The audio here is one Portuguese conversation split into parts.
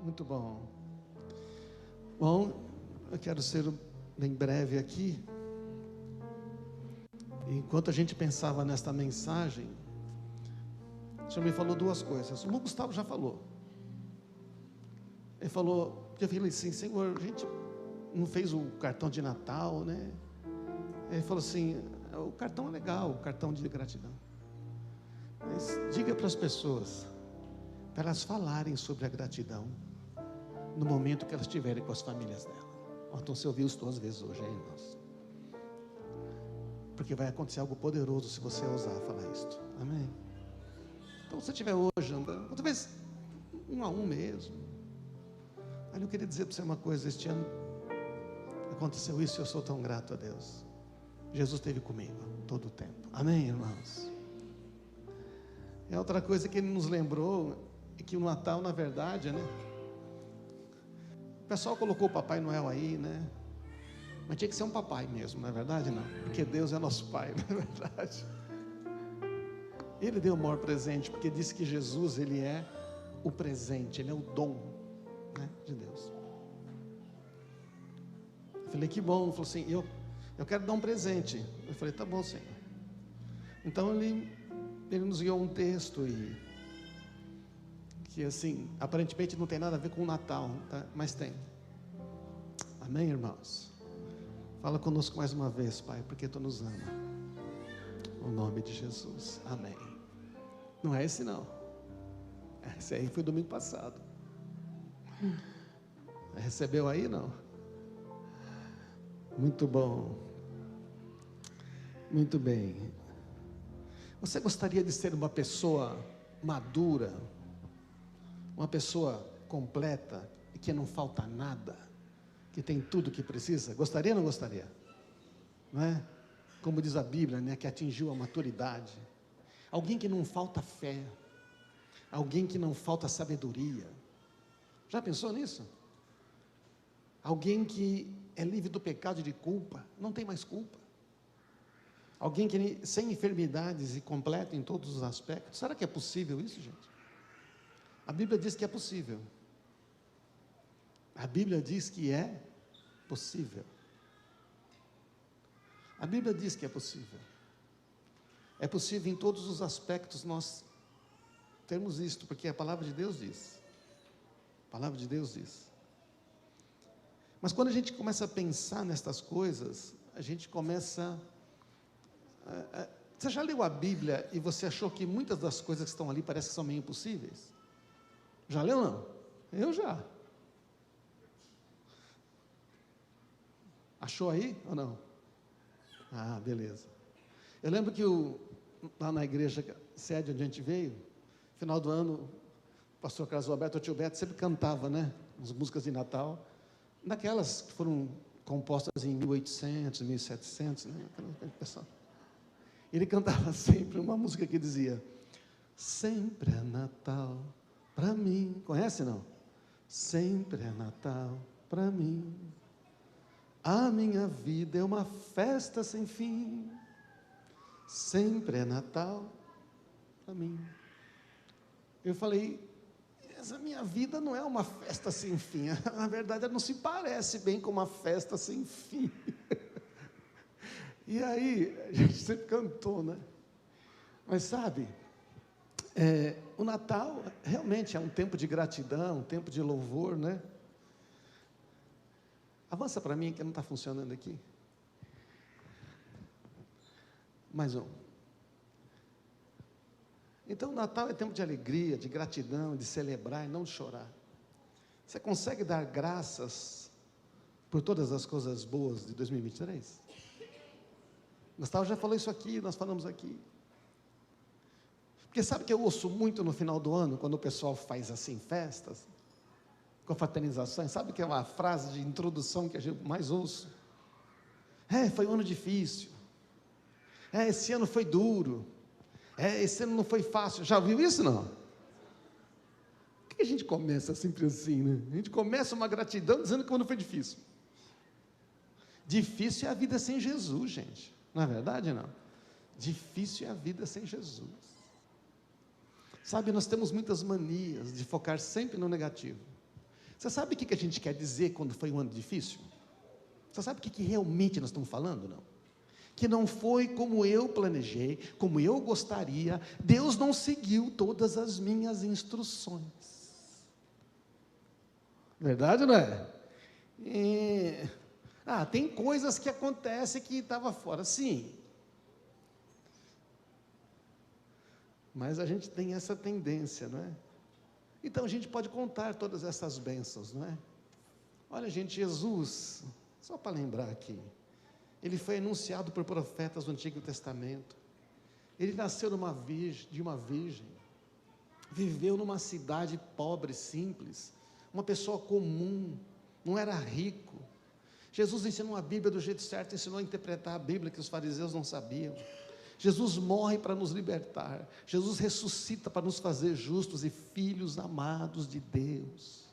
Muito bom. Bom, eu quero ser bem breve aqui. Enquanto a gente pensava nesta mensagem, o Senhor me falou duas coisas. O Gustavo já falou. Ele falou, eu falei assim, Senhor, a gente não fez o cartão de Natal, né? Ele falou assim, o cartão é legal, o cartão de gratidão. Mas diga para as pessoas, para elas falarem sobre a gratidão no momento que elas estiverem com as famílias dela. Então você ouviu isso duas vezes hoje, hein, irmãos? Porque vai acontecer algo poderoso se você ousar falar isto. Amém? Então se você estiver hoje andando, outra vez, um a um mesmo. Aí eu queria dizer para você uma coisa, este ano aconteceu isso e eu sou tão grato a Deus. Jesus esteve comigo todo o tempo. Amém, irmãos? É outra coisa que ele nos lembrou, é que o Natal, na verdade, né? O pessoal colocou o Papai Noel aí, né? Mas tinha que ser um papai mesmo, não é verdade? Não, porque Deus é nosso Pai, não é verdade? Ele deu o maior presente, porque disse que Jesus, Ele é o presente, Ele é o dom, né, de Deus. Eu falei, que bom. Ele falou assim, eu quero dar um presente. Eu falei, tá bom, Senhor. Então ele nos guiou um texto que assim, aparentemente não tem nada a ver com o Natal, tá? Mas tem. Amém, irmãos? Fala conosco mais uma vez, Pai, porque Tu nos ama. No nome de Jesus, amém. Não é esse não. Esse aí foi domingo passado. Recebeu aí, não? Muito bom. Muito bem. Você gostaria de ser uma pessoa madura, uma pessoa completa, e que não falta nada, que tem tudo o que precisa? Gostaria ou não gostaria? Não é? Como diz a Bíblia, né, que atingiu a maturidade. Alguém que não falta fé, alguém que não falta sabedoria. Já pensou nisso? Alguém que é livre do pecado e de culpa, não tem mais culpa. Alguém que sem enfermidades e completo em todos os aspectos. Será que é possível isso, gente? A Bíblia diz que é possível. A Bíblia diz que é possível. A Bíblia diz que é possível. É possível em todos os aspectos nós termos isto, porque a palavra de Deus diz. A palavra de Deus diz. Mas quando a gente começa a pensar nestas coisas, a gente começa... Você já leu a Bíblia e você achou que muitas das coisas que estão ali parecem que são meio impossíveis? Já leu ou não? Eu já. Achou aí ou não? Ah, beleza. Eu lembro que lá na igreja sede onde a gente veio, final do ano, o pastor Carlos Alberto, o tio Beto sempre cantava, né? As músicas de Natal, daquelas que foram compostas em 1800, 1700, né? Pessoal. Ele cantava sempre uma música que dizia: sempre é Natal para mim. Conhece não? Sempre é Natal para mim. A minha vida é uma festa sem fim. Sempre é Natal para mim. Eu falei, essa minha vida não é uma festa sem fim. Na verdade, ela não se parece bem com uma festa sem fim. E aí, a gente sempre cantou, né? Mas sabe, o Natal realmente é um tempo de gratidão, um tempo de louvor, né? Avança para mim, que não está funcionando aqui. Mais um. Então, o Natal é tempo de alegria, de gratidão, de celebrar e não de chorar. Você consegue dar graças por todas as coisas boas de 2023? Gustavo já falou isso aqui, nós falamos aqui. Porque sabe que eu ouço muito no final do ano, quando o pessoal faz assim festas, confraternizações, sabe que é uma frase de introdução que a gente mais ouço? Foi um ano difícil. Esse ano foi duro. Esse ano não foi fácil. Já ouviu isso, não? Por que a gente começa sempre assim, né? A gente começa uma gratidão dizendo que o ano foi difícil. Difícil é a vida sem Jesus, gente. Não é verdade, não? Difícil é a vida sem Jesus. Sabe, nós temos muitas manias de focar sempre no negativo. Você sabe o que a gente quer dizer quando foi um ano difícil? Você sabe o que realmente nós estamos falando, não? Que não foi como eu planejei, como eu gostaria, Deus não seguiu todas as minhas instruções. Verdade ou não é? Tem coisas que acontecem que estava fora, sim. Mas a gente tem essa tendência, não é? Então a gente pode contar todas essas bênçãos, não é? Olha, gente, Jesus, só para lembrar aqui, ele foi anunciado por profetas do Antigo Testamento. Ele nasceu de uma virgem, viveu numa cidade pobre, simples, uma pessoa comum, não era rico. Jesus ensinou a Bíblia do jeito certo, ensinou a interpretar a Bíblia que os fariseus não sabiam. Jesus morre para nos libertar, Jesus ressuscita para nos fazer justos e filhos amados de Deus.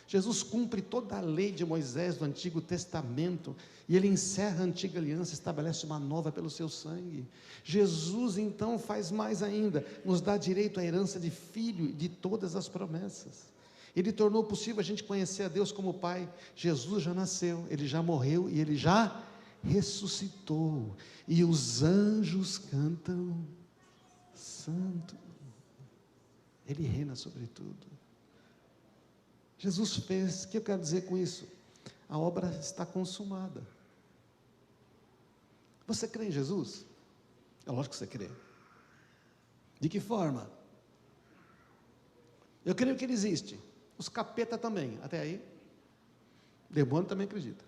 Jesus cumpre toda a lei de Moisés do Antigo Testamento, e ele encerra a antiga aliança, estabelece uma nova pelo seu sangue. Jesus então faz mais ainda, nos dá direito à herança de filho e de todas as promessas. Ele tornou possível a gente conhecer a Deus como Pai. Jesus já nasceu, ele já morreu e ele já ressuscitou, e os anjos cantam santo. Ele reina sobre tudo. Jesus fez. O que eu quero dizer com isso? A obra está consumada. Você crê em Jesus? É lógico que você crê. De que forma? Eu creio que ele existe. Os capeta também, até aí. Demônio também acredita.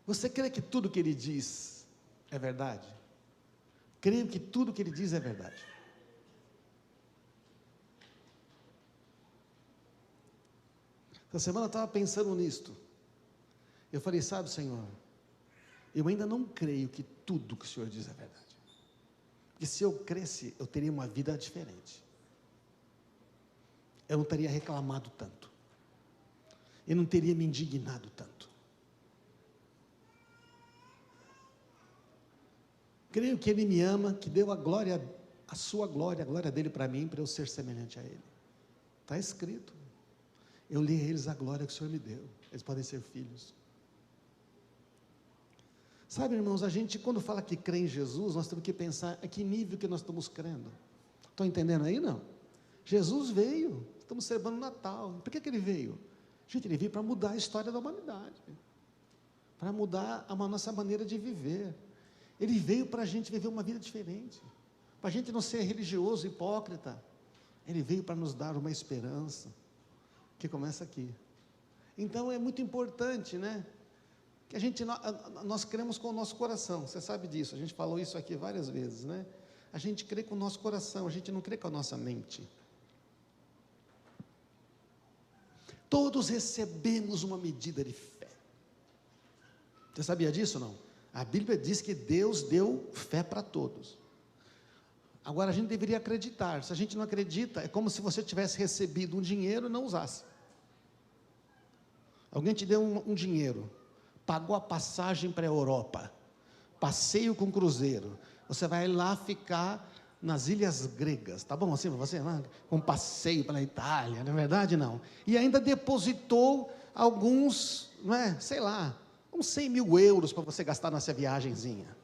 Você crê que tudo que ele diz é verdade? Creio que tudo que ele diz é verdade. Essa semana eu estava pensando nisto. Eu falei, sabe, Senhor, eu ainda não creio que tudo que o Senhor diz é verdade. Porque se eu cresce, eu teria uma vida diferente. Eu não teria reclamado tanto. Eu não teria me indignado tanto. Creio que Ele me ama, que deu a glória, a sua glória, a glória dEle para mim, para eu ser semelhante a Ele. Está escrito. Eu li a eles a glória que o Senhor me deu. Eles podem ser filhos. Sabe, irmãos, a gente quando fala que crê em Jesus, nós temos que pensar a que nível que nós estamos crendo. Estão entendendo aí, não? Jesus veio, estamos celebrando o Natal. Por que Ele veio? Gente, Ele veio para mudar a história da humanidade, para mudar a nossa maneira de viver. Ele veio para a gente viver uma vida diferente, para a gente não ser religioso, hipócrita. Ele veio para nos dar uma esperança, que começa aqui. Então é muito importante, né? Que nós cremos com o nosso coração, você sabe disso, a gente falou isso aqui várias vezes, né? A gente crê com o nosso coração, a gente não crê com a nossa mente. Todos recebemos uma medida de fé. Você sabia disso ou não? A Bíblia diz que Deus deu fé para todos. Agora a gente deveria acreditar. Se a gente não acredita, é como se você tivesse recebido um dinheiro e não usasse. Alguém te deu um dinheiro, pagou a passagem para a Europa, passeio com cruzeiro, você vai lá ficar nas ilhas gregas, tá bom assim para você? Com passeio pela Itália, não é verdade? Não. E ainda depositou alguns, não é? Sei lá, uns 100 mil euros para você gastar nessa viagenzinha.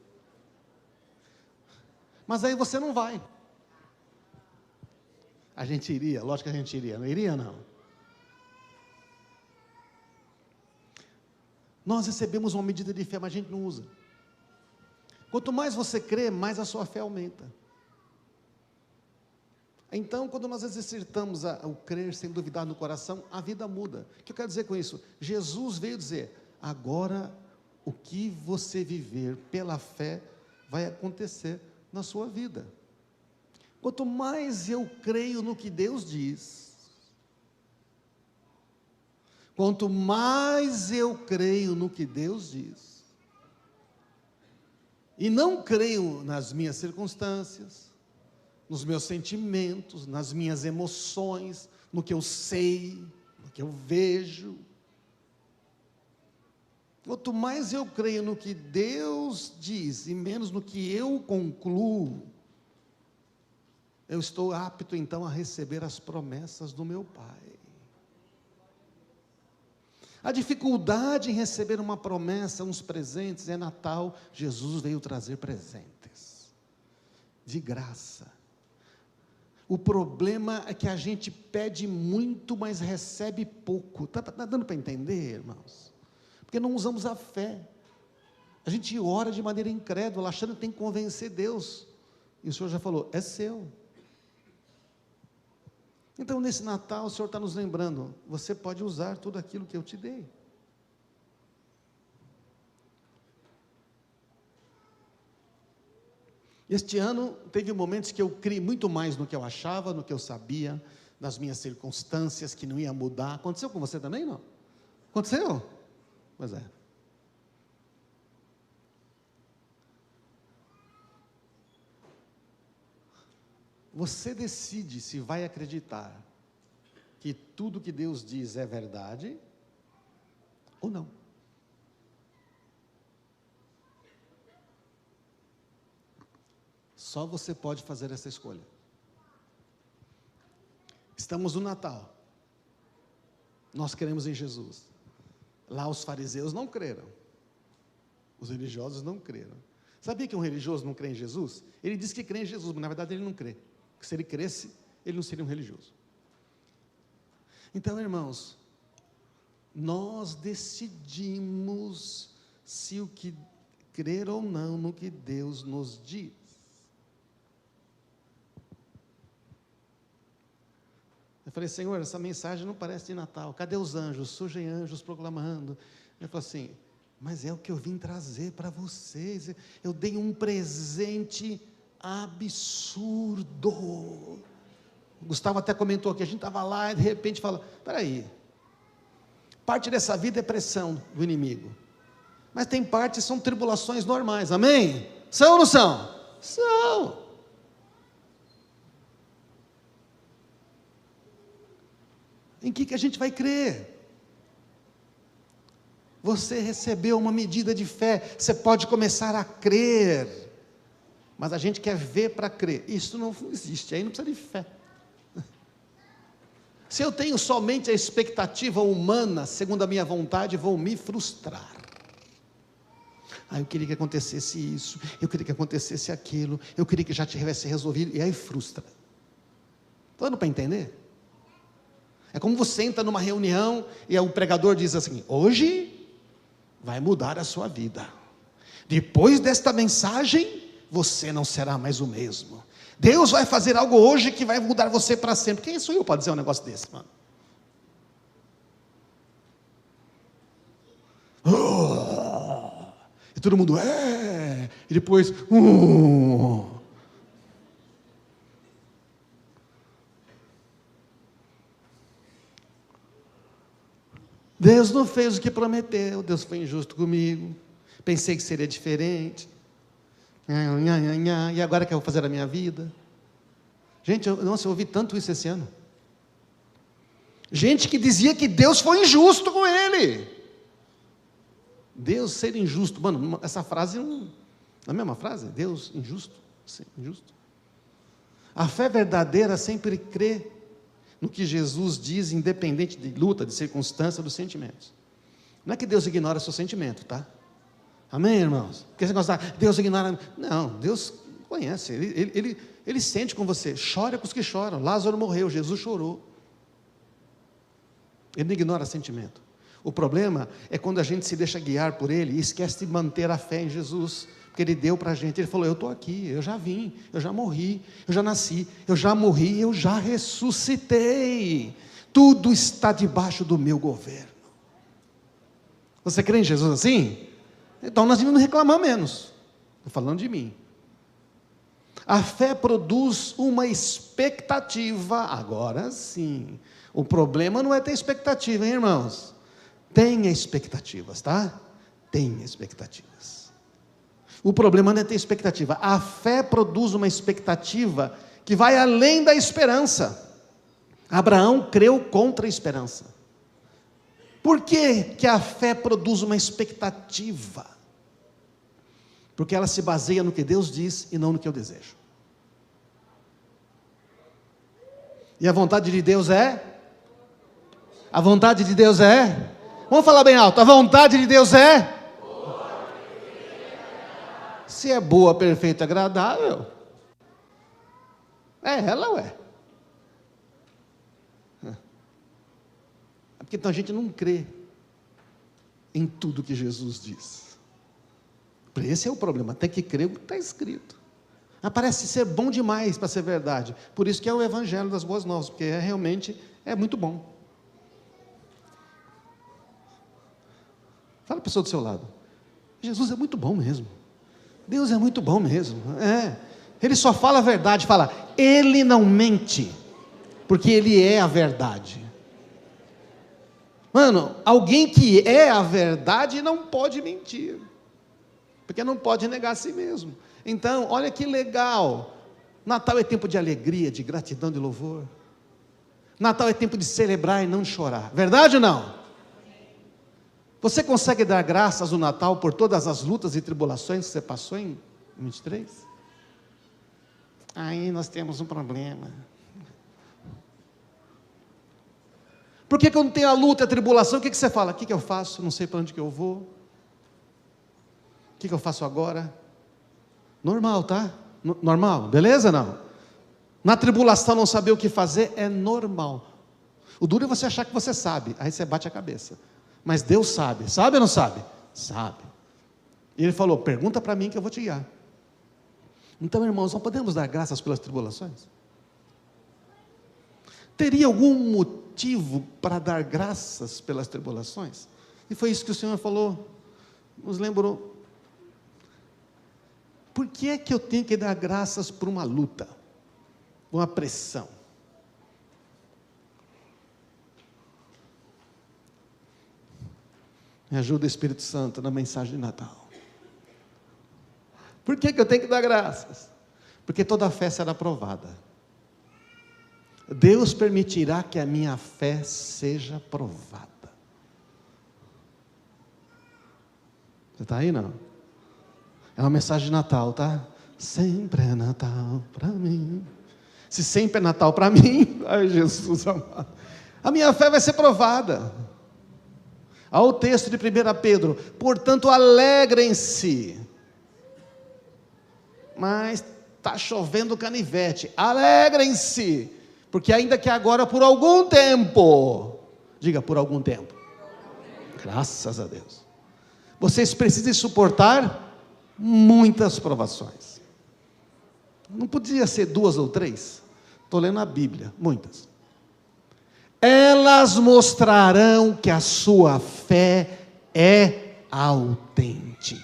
Mas aí você não vai. A gente iria, lógico que a gente iria, não iria não? Nós recebemos uma medida de fé, mas a gente não usa. Quanto mais você crê, mais a sua fé aumenta. Então, quando nós exercitamos o crer sem duvidar no coração, a vida muda. O que eu quero dizer com isso? Jesus veio dizer, agora o que você viver pela fé vai acontecer na sua vida. Quanto mais eu creio no que Deus diz, quanto mais eu creio no que Deus diz, e não creio nas minhas circunstâncias, nos meus sentimentos, nas minhas emoções, no que eu sei, no que eu vejo, quanto mais eu creio no que Deus diz, e menos no que eu concluo, eu estou apto então a receber as promessas do meu Pai. A dificuldade em receber uma promessa, uns presentes, é Natal. Jesus veio trazer presentes, de graça. O problema é que a gente pede muito, mas recebe pouco. Está dando para entender, irmãos? Porque não usamos a fé. A gente ora de maneira incrédula, achando que tem que convencer Deus. E o Senhor já falou, é seu. Então, nesse Natal, o Senhor está nos lembrando, você pode usar tudo aquilo que eu te dei. Este ano, teve momentos que eu criei muito mais no que eu achava, no que eu sabia, nas minhas circunstâncias, que não ia mudar. Aconteceu com você também, não? Aconteceu? Pois é. Você decide se vai acreditar que tudo que Deus diz é verdade ou não. Só você pode fazer essa escolha. Estamos no Natal. Nós cremos em Jesus. Lá os fariseus não creram. Os religiosos não creram. Sabia que um religioso não crê em Jesus? Ele diz que crê em Jesus, mas na verdade ele não crê. Porque se ele cresce, ele não seria um religioso. Então, irmãos, nós decidimos se o que crer ou não no que Deus nos diz. Eu falei, Senhor, essa mensagem não parece de Natal. Cadê os anjos? Surgem anjos proclamando. Ele falou assim, mas é o que eu vim trazer para vocês. Eu dei um presente absurdo. O Gustavo até comentou que a gente estava lá e de repente fala, espera aí, parte dessa vida é pressão do inimigo, mas tem parte são tribulações normais, amém? São ou não são? São. Em que a gente vai crer? Você recebeu uma medida de fé, você pode começar a crer, mas a gente quer ver para crer. Isso não existe, aí não precisa de fé. Se eu tenho somente a expectativa humana, segundo a minha vontade, vou me frustrar. Eu queria que acontecesse isso, eu queria que acontecesse aquilo, eu queria que já tivesse resolvido, e aí frustra. Está dando para entender? É como você entra numa reunião e o pregador diz assim, hoje vai mudar a sua vida. Depois desta mensagem, você não será mais o mesmo. Deus vai fazer algo hoje que vai mudar você para sempre. Quem sou eu para dizer um negócio desse, mano? E todo mundo, e depois, Deus não fez o que prometeu, Deus foi injusto comigo, pensei que seria diferente, e agora que eu vou fazer a minha vida? Gente, eu ouvi tanto isso esse ano, gente que dizia que Deus foi injusto com ele, Deus ser injusto, mano, essa frase não é a mesma frase? Deus injusto? Sim, injusto. A fé verdadeira sempre crê no que Jesus diz, independente de luta, de circunstância, dos sentimentos. Não é que Deus ignora seu sentimento, tá? Amém, irmãos? Porque você gosta, Deus ignora. Não, Deus conhece, Ele sente com você, chora com os que choram. Lázaro morreu, Jesus chorou. Ele não ignora sentimento. O problema é quando a gente se deixa guiar por Ele e esquece de manter a fé em Jesus, porque Ele deu para a gente. Ele falou, eu estou aqui, eu já vim, eu já morri, eu já nasci, eu já morri, eu já ressuscitei, tudo está debaixo do meu governo. Você crê em Jesus assim? Então nós devemos reclamar menos. Estou falando de mim. A fé produz uma expectativa, agora sim. O problema não é ter expectativa, hein, irmãos? Tenha expectativas, tá? Tenha expectativas. O problema não é ter expectativa. A fé produz uma expectativa que vai além da esperança. Abraão creu contra a esperança. Por que a fé produz uma expectativa? Porque ela se baseia no que Deus diz e não no que eu desejo. E a vontade de Deus é? A vontade de Deus é? Vamos falar bem alto. A vontade de Deus é? Se é boa, perfeita, agradável, é ela, ué. É porque então a gente não crê em tudo que Jesus diz. Esse é o problema, tem que crer o que está escrito. Parece ser bom demais para ser verdade. Por isso que é o evangelho das boas novas, porque realmente é muito bom. Fala a pessoa do seu lado. Jesus é muito bom mesmo. Deus é muito bom mesmo. Ele só fala a verdade, fala, Ele não mente, porque Ele é a verdade. Mano, alguém que é a verdade não pode mentir, porque não pode negar a si mesmo. Então, olha que legal, Natal é tempo de alegria, de gratidão, de louvor. Natal é tempo de celebrar e não chorar, verdade ou não? Você consegue dar graças no Natal por todas as lutas e tribulações que você passou em 23? Aí nós temos um problema. Por que quando tem a luta e a tribulação, o que você fala? O que eu faço? Não sei para onde que eu vou. O que eu faço agora? Normal, tá? Normal, beleza ou não? Na tribulação não saber o que fazer é normal. O duro é você achar que você sabe, aí você bate a cabeça. Mas Deus sabe, sabe ou não sabe? Sabe. E Ele falou, pergunta para mim que eu vou te guiar. Então, irmãos, não podemos dar graças pelas tribulações? Teria algum motivo para dar graças pelas tribulações? E foi isso que o Senhor falou, nos lembrou. Por que é que eu tenho que dar graças por uma luta, uma pressão? Me ajuda, Espírito Santo, na mensagem de Natal. Por que eu tenho que dar graças? Porque toda fé será provada. Deus permitirá que a minha fé seja provada. Você está aí, não? É uma mensagem de Natal, tá? Sempre é Natal para mim. Se sempre é Natal para mim, ai Jesus amado, a minha fé vai ser provada. Ao texto de 1 Pedro, portanto alegrem-se. Mas está chovendo canivete, alegrem-se, porque ainda que agora por algum tempo, diga por algum tempo, graças a Deus, vocês precisam suportar muitas provações. Não podia ser 2 ou 3? Estou lendo a Bíblia, muitas. Elas mostrarão que a sua fé é autêntica.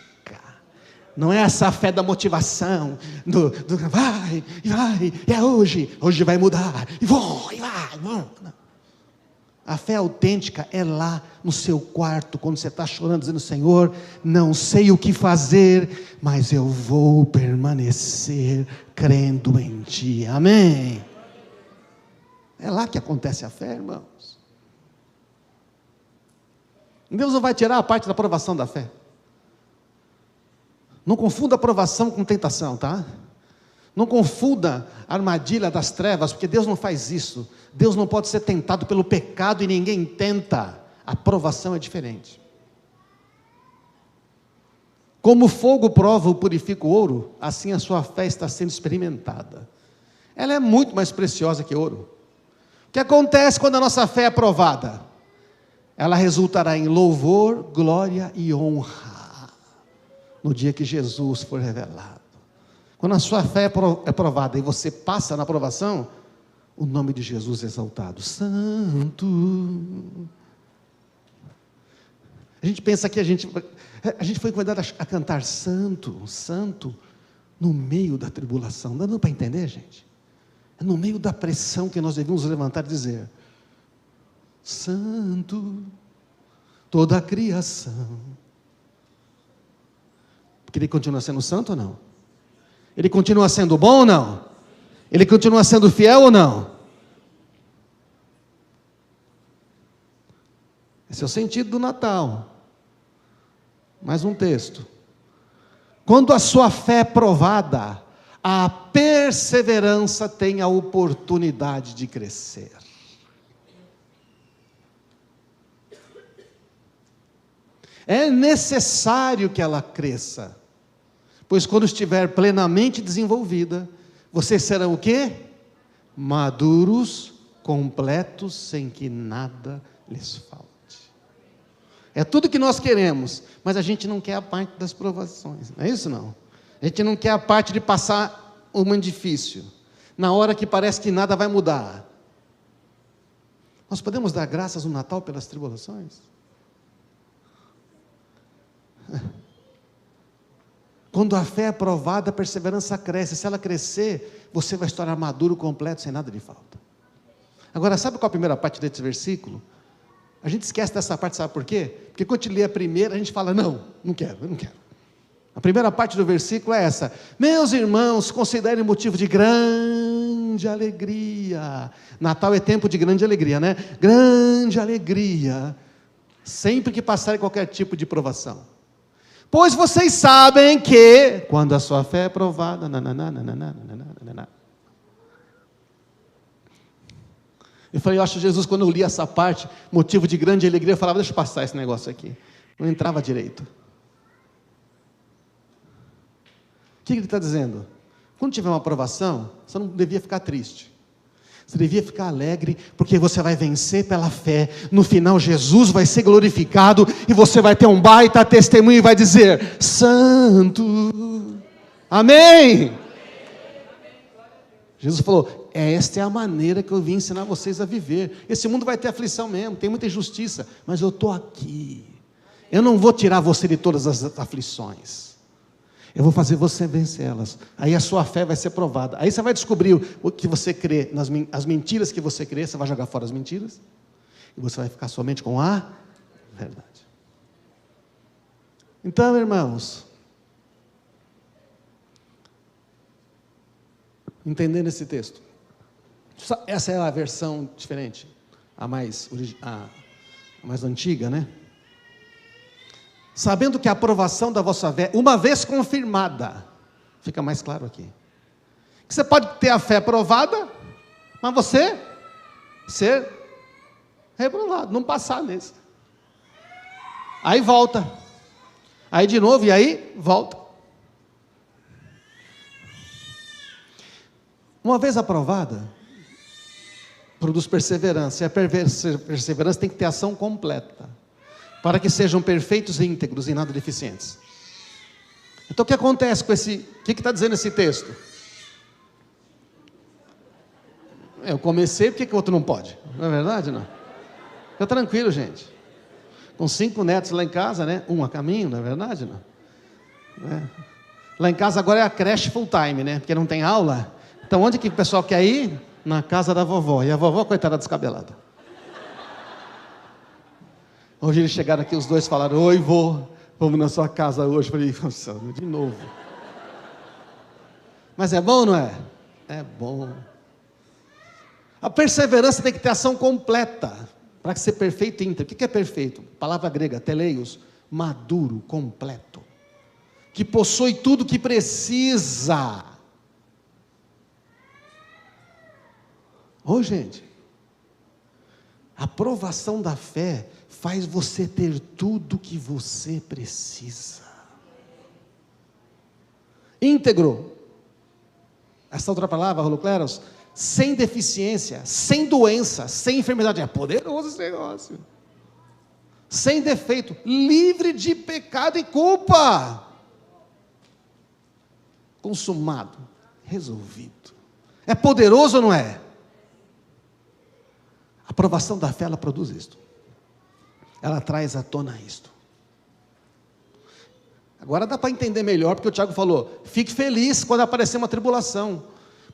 Não é essa fé da motivação, vai, é hoje vai mudar, e vai. Não. A fé autêntica é lá no seu quarto, quando você está chorando, dizendo, Senhor, não sei o que fazer, mas eu vou permanecer crendo em Ti, amém? É lá que acontece a fé, irmãos. Deus não vai tirar a parte da provação da fé. Não confunda aprovação com tentação, tá? Não confunda a armadilha das trevas, porque Deus não faz isso. Deus não pode ser tentado pelo pecado e ninguém tenta. A provação é diferente. Como o fogo prova e purifica o ouro, assim a sua fé está sendo experimentada. Ela é muito mais preciosa que ouro. O que acontece quando a nossa fé é provada? Ela resultará em louvor, glória e honra no dia que Jesus for revelado. Quando a sua fé é provada e você passa na provação, o nome de Jesus é exaltado. Santo. A gente pensa que a gente foi convidado a cantar santo, santo, no meio da tribulação. Não dá para entender, gente? É no meio da pressão que nós devemos levantar e dizer, santo, toda a criação. Porque Ele continua sendo santo ou não? Ele continua sendo bom ou não? Ele continua sendo fiel ou não? Esse é o sentido do Natal. Mais um texto. Quando a sua fé é provada, a perseverança tem a oportunidade de crescer. É necessário que ela cresça, pois quando estiver plenamente desenvolvida, vocês serão o quê? Maduros, completos, sem que nada lhes falte. É tudo que nós queremos, mas a gente não quer a parte das provações, não é isso não? A gente não quer a parte de passar um momento difícil, na hora que parece que nada vai mudar. Nós podemos dar graças no Natal pelas tribulações? Quando a fé é provada, a perseverança cresce. Se ela crescer, você vai se tornar maduro, completo, sem nada de falta. Agora, sabe qual a primeira parte desse versículo? A gente esquece dessa parte, sabe por quê? Porque quando a gente lê a primeira, a gente fala, não quero. A primeira parte do versículo é essa: meus irmãos, considerem motivo de grande alegria. Natal é tempo de grande alegria, né? Grande alegria, sempre que passarem qualquer tipo de provação. Pois vocês sabem que, quando a sua fé é provada, eu falei, eu acho Jesus, quando eu li essa parte, motivo de grande alegria, eu falava, deixa eu passar esse negócio aqui. Não entrava direito. O que ele está dizendo? Quando tiver uma aprovação, você não devia ficar triste. Você devia ficar alegre, porque você vai vencer pela fé. No final, Jesus vai ser glorificado, e você vai ter um baita testemunho, e vai dizer, Santo. Amém? Jesus falou, esta é a maneira que eu vim ensinar vocês a viver. Esse mundo vai ter aflição mesmo, tem muita injustiça, mas eu estou aqui. Eu não vou tirar você de todas as aflições. Eu vou fazer você vencê-las. Aí a sua fé vai ser provada. Aí você vai descobrir o que você crê, as mentiras que você crê. Você vai jogar fora as mentiras, e você vai ficar somente com a verdade. Então, irmãos, entendendo esse texto, essa é a versão diferente, a mais antiga, né? Sabendo que a aprovação da vossa fé, uma vez confirmada, fica mais claro aqui, que você pode ter a fé provada, mas você ser reprovado, não passar nesse. Aí volta, aí de novo, e aí volta. Uma vez aprovada, produz perseverança, e a perseverança tem que ter ação completa, para que sejam perfeitos e íntegros e nada deficientes. Então o que acontece com esse, o que está dizendo esse texto? Eu comecei, por que o outro não pode? Não é verdade, não? Fica tranquilo, gente. Com 5 netos lá em casa, né? Um a caminho, não é verdade, não? É. Lá em casa agora é a creche full time, né? Porque não tem aula. Então onde que o pessoal quer ir? Na casa da vovó. E a vovó, coitada, descabelada. Hoje eles chegaram aqui, os dois falaram, oi vô, vamos na sua casa hoje. Eu falei, nossa, de novo. Mas é bom, não é? É bom. A perseverança tem que ter ação completa, para ser perfeito e íntegro. O que é perfeito? Palavra grega, teleios, maduro, completo, que possui tudo que precisa. Ô gente, a provação da fé faz você ter tudo que você precisa. Íntegro, essa outra palavra, holocleros, sem deficiência, sem doença, sem enfermidade. É poderoso esse negócio. Sem defeito, livre de pecado e culpa. Consumado, resolvido. É poderoso ou não é? A aprovação da fé, ela produz isto. Ela traz à tona isto. Agora dá para entender melhor, porque o Tiago falou, fique feliz quando aparecer uma tribulação,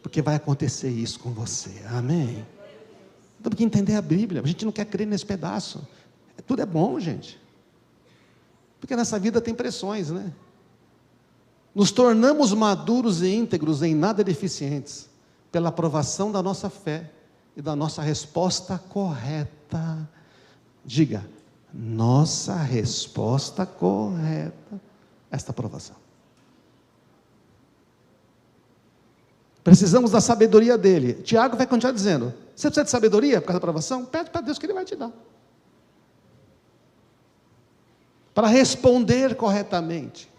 porque vai acontecer isso com você, amém? Temos que entender a Bíblia, a gente não quer crer nesse pedaço, tudo é bom, gente, porque nessa vida tem pressões, né? Nos tornamos maduros e íntegros, em nada deficientes, pela aprovação da nossa fé, e da nossa resposta correta. Diga, nossa resposta correta, esta aprovação. Precisamos da sabedoria dele. Tiago vai continuar dizendo: você precisa de sabedoria por causa da provação? Pede para Deus que Ele vai te dar. Para responder corretamente.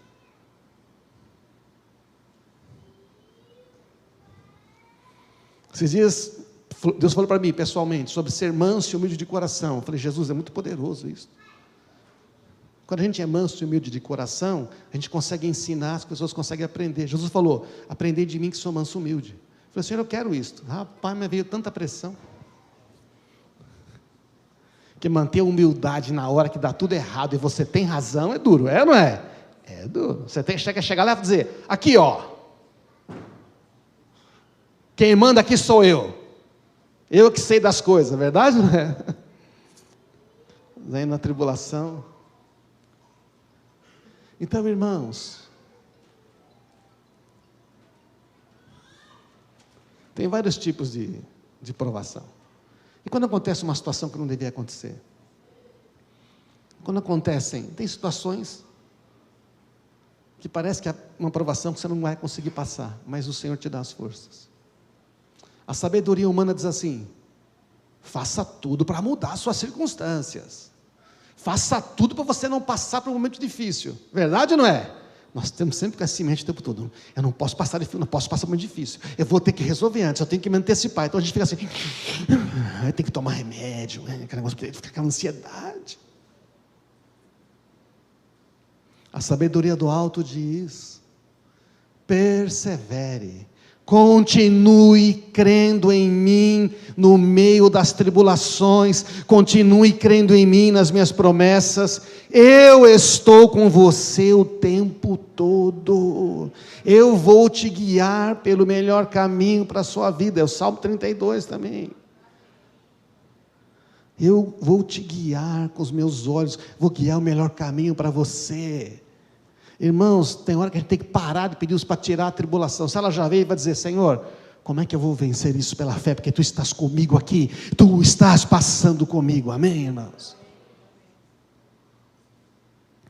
Esses dias, Deus falou para mim, pessoalmente, sobre ser manso e humilde de coração. Eu falei: Jesus, é muito poderoso isso. Quando a gente é manso e humilde de coração, a gente consegue ensinar, as pessoas conseguem aprender. Jesus falou: aprendei de mim que sou manso e humilde. Eu falei: Senhor, eu quero isso. Rapaz, mas veio tanta pressão. Que manter a humildade na hora que dá tudo errado e você tem razão é duro, é ou não é? É duro. Você tem que chegar lá e dizer: aqui ó, quem manda aqui sou eu que sei das coisas, verdade ou não é? Aí na tribulação. Então, irmãos, tem vários tipos de provação. E quando acontece uma situação que não devia acontecer? Quando tem situações que parece que é uma provação que você não vai conseguir passar, mas o Senhor te dá as forças. A sabedoria humana diz assim: faça tudo para mudar as suas circunstâncias. Faça tudo para você não passar por um momento difícil. Verdade ou não é? Nós temos sempre com essa mente o tempo todo: eu não posso passar difícil, não posso passar muito difícil. Eu vou ter que resolver antes, eu tenho que me antecipar. Então a gente fica assim, tem que tomar remédio, aquele negócio, fica com aquela ansiedade. A sabedoria do alto diz: persevere, continue crendo em mim no meio das tribulações, continue crendo em mim nas minhas promessas. Eu estou com você o tempo todo, eu vou te guiar pelo melhor caminho para a sua vida. É o Salmo 32 também. Eu vou te guiar com os meus olhos, vou guiar o melhor caminho para você. Irmãos, tem hora que a gente tem que parar de pedir Deus para tirar a tribulação. Se ela já veio, vai dizer: Senhor, como é que eu vou vencer isso pela fé? Porque Tu estás comigo aqui, Tu estás passando comigo, amém, irmãos?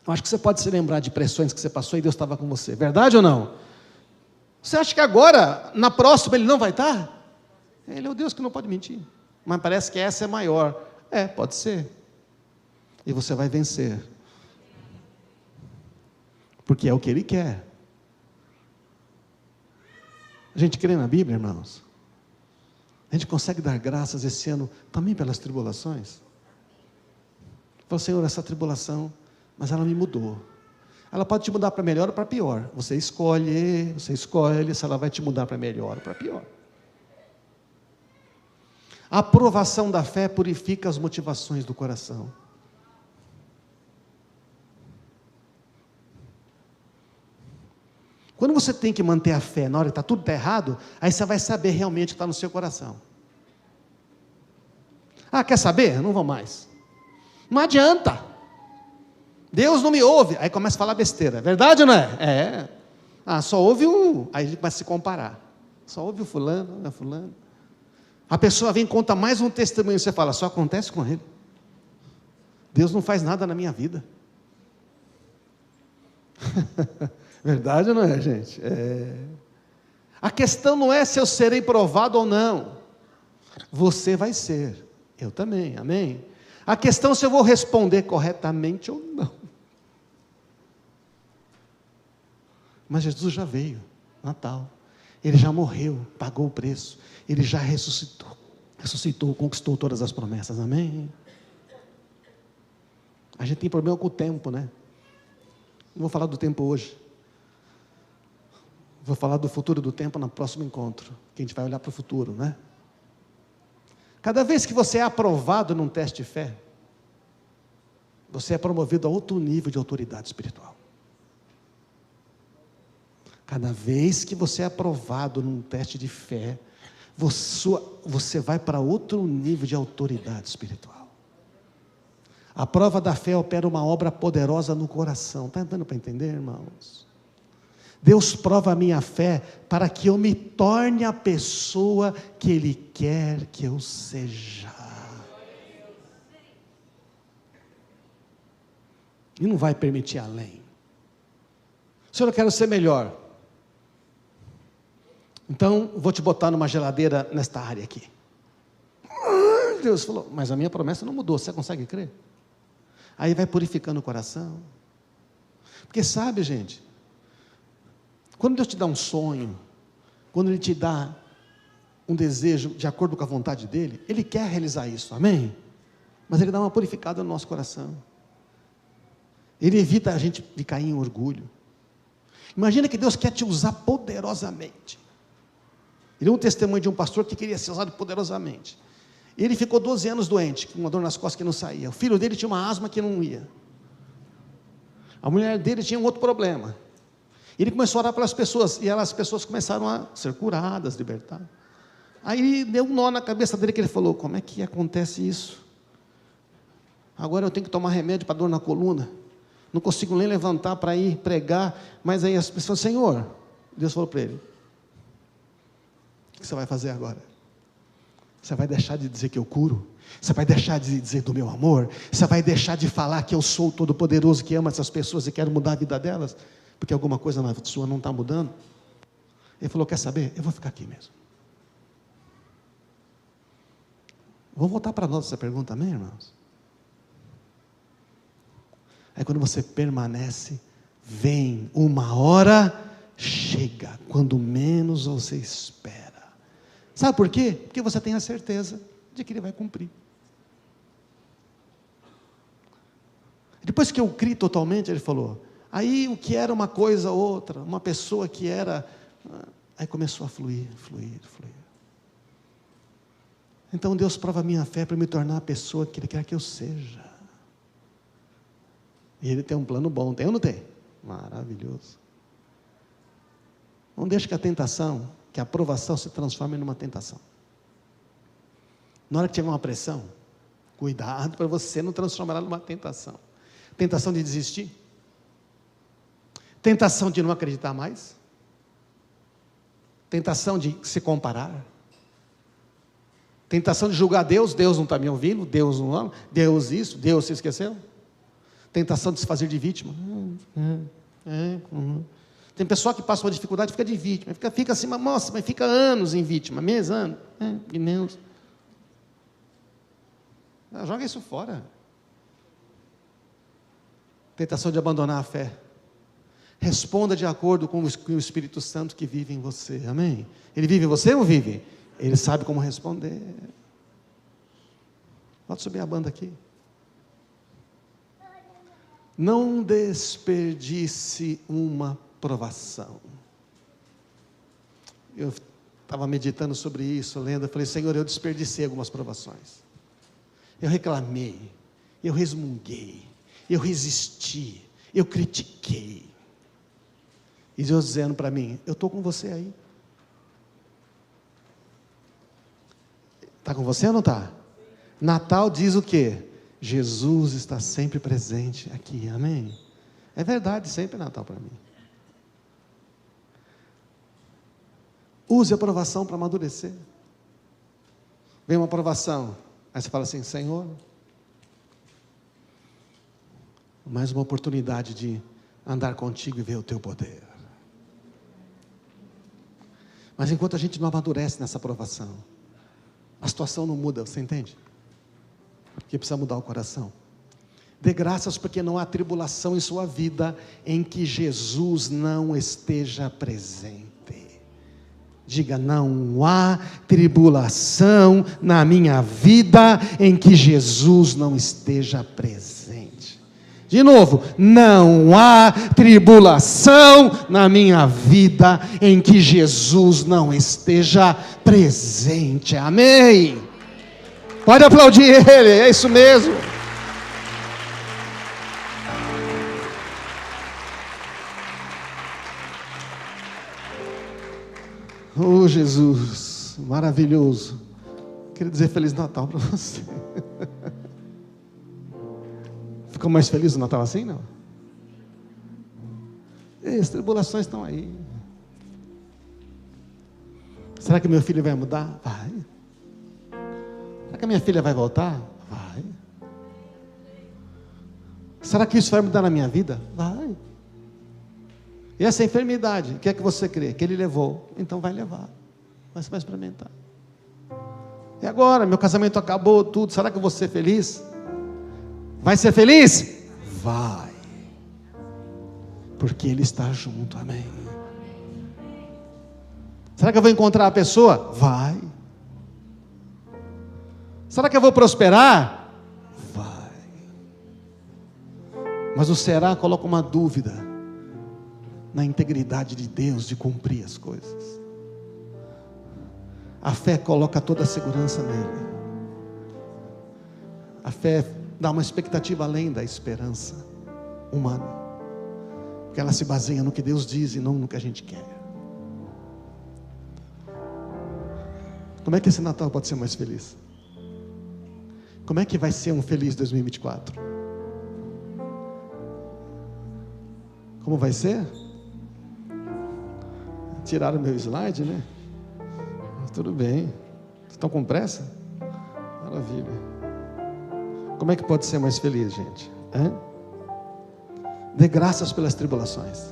Eu acho que você pode se lembrar de pressões que você passou e Deus estava com você, verdade ou não? Você acha que agora, na próxima, Ele não vai estar? Ele é o Deus que não pode mentir, mas parece que essa é maior. Pode ser, e você vai vencer, porque é o que Ele quer. A gente crê na Bíblia, irmãos? A gente consegue dar graças esse ano também pelas tribulações? Fala: Senhor, essa tribulação, mas ela me mudou. Ela pode te mudar para melhor ou para pior. Você escolhe se ela vai te mudar para melhor ou para pior. A aprovação da fé purifica as motivações do coração. Quando você tem que manter a fé na hora que tudo está errado, aí você vai saber realmente o que está no seu coração. Quer saber? Não vou mais. Não adianta. Deus não me ouve. Aí começa a falar besteira. Verdade ou não é? Só ouve um. Aí a gente começa a se comparar. Só ouve o fulano, a fulano. A pessoa vem e conta mais um testemunho. Você fala: só acontece com ele. Deus não faz nada na minha vida. Verdade ou não é, gente? A questão não é se eu serei provado ou não. Você vai ser. Eu também, amém? A questão é se eu vou responder corretamente ou não. Mas Jesus já veio, Natal. Ele já morreu, pagou o preço. Ele já ressuscitou, conquistou todas as promessas, amém? A gente tem problema com o tempo, né? Não vou falar do tempo hoje. Vou falar do futuro do tempo no próximo encontro, que a gente vai olhar para o futuro, né? Cada vez que você é aprovado num teste de fé, você é promovido a outro nível de autoridade espiritual. Cada vez que você é aprovado num teste de fé, você vai para outro nível de autoridade espiritual. A prova da fé opera uma obra poderosa no coração. Está dando para entender, irmãos? Deus prova a minha fé para que eu me torne a pessoa que Ele quer que eu seja. E não vai permitir além. Senhor, eu quero ser melhor. Então, vou te botar numa geladeira nesta área aqui. Deus falou, mas a minha promessa não mudou, você consegue crer? Aí vai purificando o coração. Porque sabe, gente, quando Deus te dá um sonho, quando Ele te dá um desejo de acordo com a vontade dEle, Ele quer realizar isso, amém? Mas Ele dá uma purificada no nosso coração. Ele evita a gente de cair em orgulho. Imagina que Deus quer te usar poderosamente. Ele é um testemunho de um pastor que queria ser usado poderosamente. Ele ficou 12 anos doente, com uma dor nas costas que não saía. O filho dele tinha uma asma que não ia. A mulher dele tinha um outro problema. Ele começou a orar pelas pessoas, e as pessoas começaram a ser curadas, libertadas. Aí deu um nó na cabeça dele, que ele falou, como é que acontece isso? Agora eu tenho que tomar remédio para dor na coluna. Não consigo nem levantar para ir pregar. Mas aí as pessoas, Senhor, Deus falou para ele, o que você vai fazer agora? Você vai deixar de dizer que eu curo? Você vai deixar de dizer do meu amor? Você vai deixar de falar que eu sou o Todo-Poderoso, que ama essas pessoas e quero mudar a vida delas? Porque alguma coisa na sua não está mudando? Ele falou, quer saber? Eu vou ficar aqui mesmo. Vou voltar para nós essa pergunta, amém, irmãos? Aí quando você permanece, vem uma hora, chega, quando menos você espera. Sabe por quê? Porque você tem a certeza de que Ele vai cumprir. Depois que eu criei totalmente, Ele falou, aí o que era uma coisa ou outra, uma pessoa que era, aí começou a fluir. Então Deus prova a minha fé para me tornar a pessoa que Ele quer que eu seja. E Ele tem um plano bom, tem ou não tem? Maravilhoso. Não deixe que a tentação, que a aprovação se transforme numa tentação. Na hora que tiver uma pressão, cuidado para você não transformar ela numa tentação. Tentação de desistir. Tentação de não acreditar mais. Tentação de se comparar. Tentação de julgar Deus, Deus não está me ouvindo, Deus não ama, Deus isso, Deus se esqueceu. Tentação de se fazer de vítima. Tem pessoa que passa uma dificuldade e fica de vítima, fica assim, mas fica anos em vítima, meses, anos, e menos. Joga isso fora. Tentação de abandonar a fé. Responda de acordo com o Espírito Santo que vive em você, amém? Ele vive em você ou vive? Ele sabe como responder. Pode subir a banda aqui. Não desperdice uma provação. Eu estava meditando sobre isso, lendo, eu falei, Senhor, eu desperdicei algumas provações. Eu reclamei, eu resmunguei, eu resisti, eu critiquei. E Deus dizendo para mim, eu estou com você aí. Está com você ou não está? Natal diz o quê? Jesus está sempre presente aqui, amém? É verdade, sempre é Natal para mim. Use a provação para amadurecer. Vem uma provação, aí você fala assim, Senhor, mais uma oportunidade de andar contigo e ver o teu poder. Mas enquanto a gente não amadurece nessa provação, a situação não muda, você entende? Porque precisa mudar o coração. Dê graças porque não há tribulação em sua vida em que Jesus não esteja presente. Diga, não há tribulação na minha vida em que Jesus não esteja presente. De novo, não há tribulação na minha vida em que Jesus não esteja presente. Amém? Pode aplaudir Ele, é isso mesmo. Oh Jesus, maravilhoso. Queria dizer Feliz Natal para você. Ficou mais feliz no Natal assim, não? As tribulações estão aí. Será que meu filho vai mudar? Vai. Será que a minha filha vai voltar? Vai. Será que isso vai mudar na minha vida? Vai. E essa enfermidade, o que é que você crê? Que Ele levou, então vai levar. Mas você vai experimentar. E agora, meu casamento acabou, tudo, será que eu vou ser feliz? Vai ser feliz? Vai. Porque Ele está junto, amém. Será que eu vou encontrar a pessoa? Vai. Será que eu vou prosperar? Vai. Mas o será coloca uma dúvida na integridade de Deus de cumprir as coisas. A fé coloca toda a segurança nele. A fé dá uma expectativa além da esperança humana, porque ela se baseia no que Deus diz e não no que a gente quer. Como é que esse Natal pode ser mais feliz? Como é que vai ser um feliz 2024? Como vai ser? Tiraram o meu slide, né? Tudo bem. Vocês estão com pressa? Maravilha. Como é que pode ser mais feliz, gente? Dê graças pelas tribulações.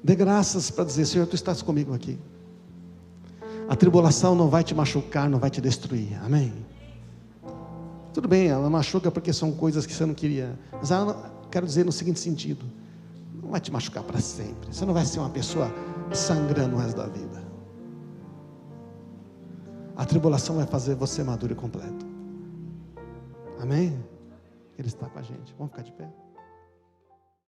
Dê graças para dizer: Senhor, Tu estás comigo aqui. A tribulação não vai te machucar, não vai te destruir, amém? Tudo bem, ela machuca porque são coisas que você não queria, mas quero dizer no seguinte sentido: não vai te machucar para sempre. Você não vai ser uma pessoa sangrando o resto da vida. A tribulação vai fazer você maduro e completo, amém? Ele está com a gente, vamos ficar de pé.